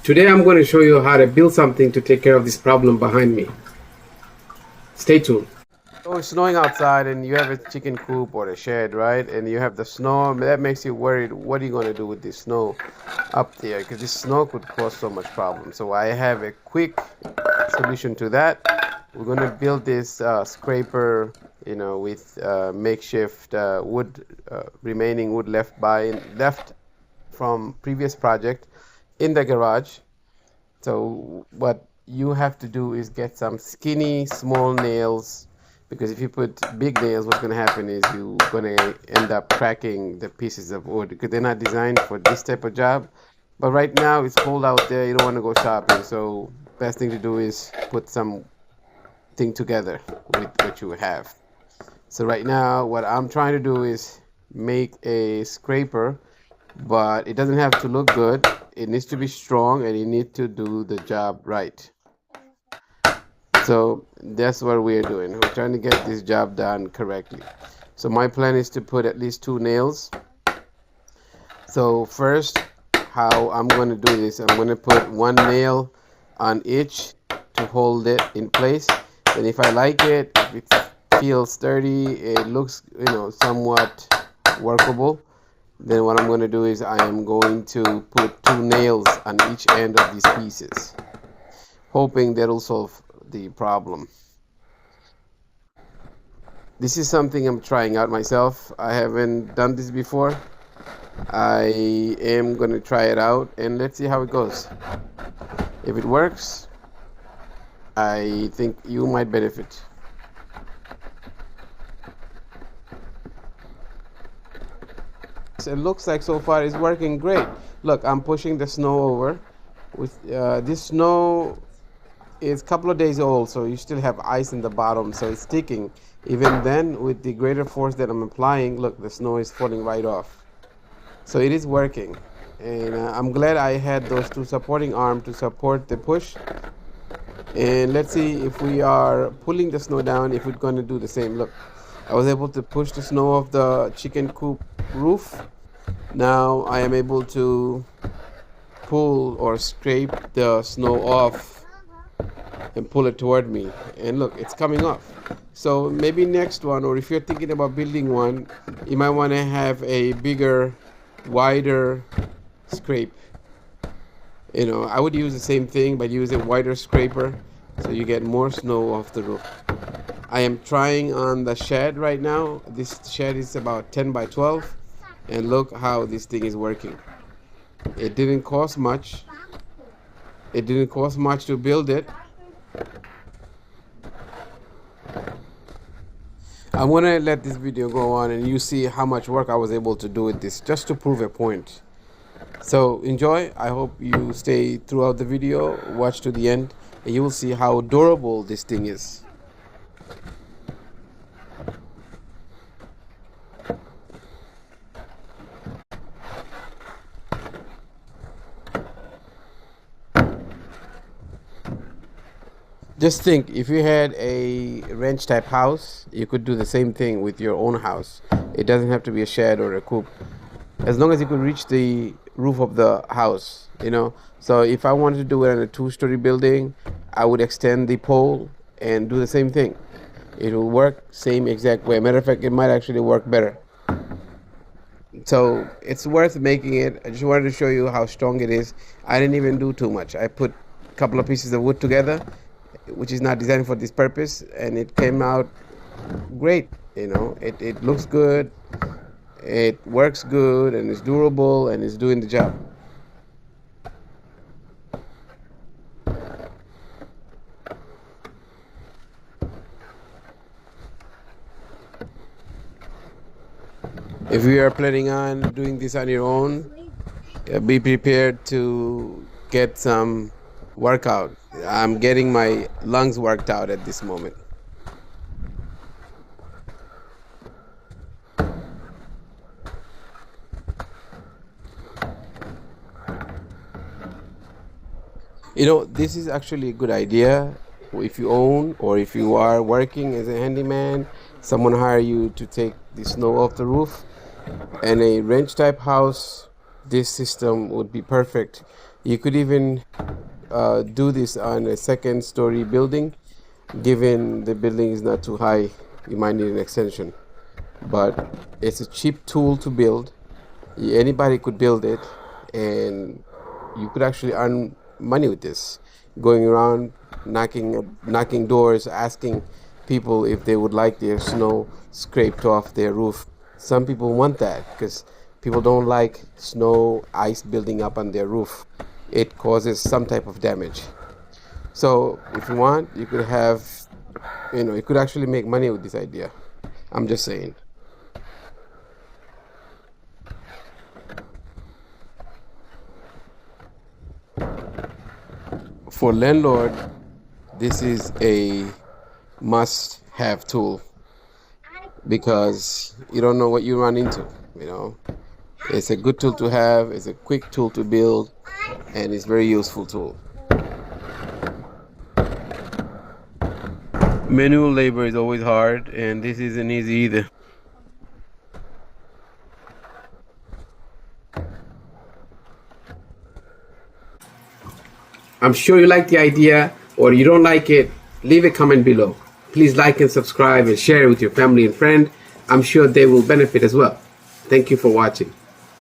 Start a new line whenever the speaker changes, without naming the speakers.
Today I'm going to show you how to build something to take care of this problem behind me. Stay tuned. So it's snowing outside and you have a chicken coop or a shed, right? And you have the snow. That makes you worried. What are you going to do with this snow up there? Because this snow could cause so much problem. So I have a quick solution to that. We're going to build this scraper, with makeshift wood, remaining wood left from previous project in the garage. So what you have to do is get some skinny small nails, because if you put big nails, what's going to happen is you're going to end up cracking the pieces of wood, because they're not designed for this type of job. But right now it's cold out there, you don't want to go shopping, so best thing to do is put something together with what you have. So right now what I'm trying to do is make a scraper, but it doesn't have to look good. It needs to be strong and you need to do the job right. So that's what we're doing. We're trying to get this job done correctly. So my plan is to put at least 2 nails. So first, how I'm going to do this, I'm going to put 1 nail on each to hold it in place. And if I like it, if it feels sturdy, it looks somewhat workable, then what I'm going to do is I am going to put 2 nails on each end of these pieces, hoping that'll solve the problem. This is something I'm trying out myself. I haven't done this before. I am going to try it out and let's see how it goes. If it works, I think you might benefit. It looks like so far it's working great. Look, I'm pushing the snow over. With this snow is a couple of days old, so you still have ice in the bottom, so it's sticking. Even then, with the greater force that I'm applying, look, the snow is falling right off. So it is working, and I'm glad I had those 2 supporting arms to support the push. And let's see if we are pulling the snow down, if it's going to do the same. Look, I was able to push the snow off the chicken coop roof. Now I am able to pull or scrape the snow off and pull it toward me, and look, it's coming off. So maybe next one, or if you're thinking about building one, you might want to have a bigger, wider scrape. I would use the same thing, but use a wider scraper so you get more snow off the roof. I am trying on the shed right now. This shed is about 10 by 12, and look how this thing is working. It didn't cost much. It didn't cost much to build it. I'm gonna let this video go on and you see how much work I was able to do with this, just to prove a point. So enjoy. I hope you stay throughout the video, watch to the end, and you will see how durable this thing is. Just think, if you had a ranch type house, you could do the same thing with your own house. It doesn't have to be a shed or a coop, as long as you could reach the roof of the house. So if I wanted to do it on a 2-story building, I would extend the pole and do the same thing. It will work same exact way. Matter of fact, it might actually work better. So it's worth making it. I just wanted to show you how strong it is. I didn't even do too much. I put a couple of pieces of wood together, which is not designed for this purpose, and it came out great. It looks good, it works good, and it's durable, and it's doing the job. If you are planning on doing this on your own, be prepared to get some workout. I'm getting my lungs worked out at this moment. This is actually a good idea. If you own, or if you are working as a handyman, someone hire you to take the snow off the roof. And a ranch type house, this system would be perfect You could even do this on a second story building. Given the building is not too high, you might need an extension. But it's a cheap tool to build. Anybody could build it, and you could actually earn money with this. Going around knocking doors, asking people if they would like their snow scraped off their roof. Some people want that because people don't like snow, ice building up on their roof. It causes some type of damage. So if you want, you could have, you could actually make money with this idea. I'm just saying. For landlord, this is a must-have tool because you don't know what you run into. It's a good tool to have. It's a quick tool to build, and it's a very useful tool. Manual labor is always hard, and this isn't easy either. I'm sure you like the idea, or you don't like it, leave a comment below. Please like and subscribe and share it with your family and friend. I'm sure they will benefit as well. Thank you for watching.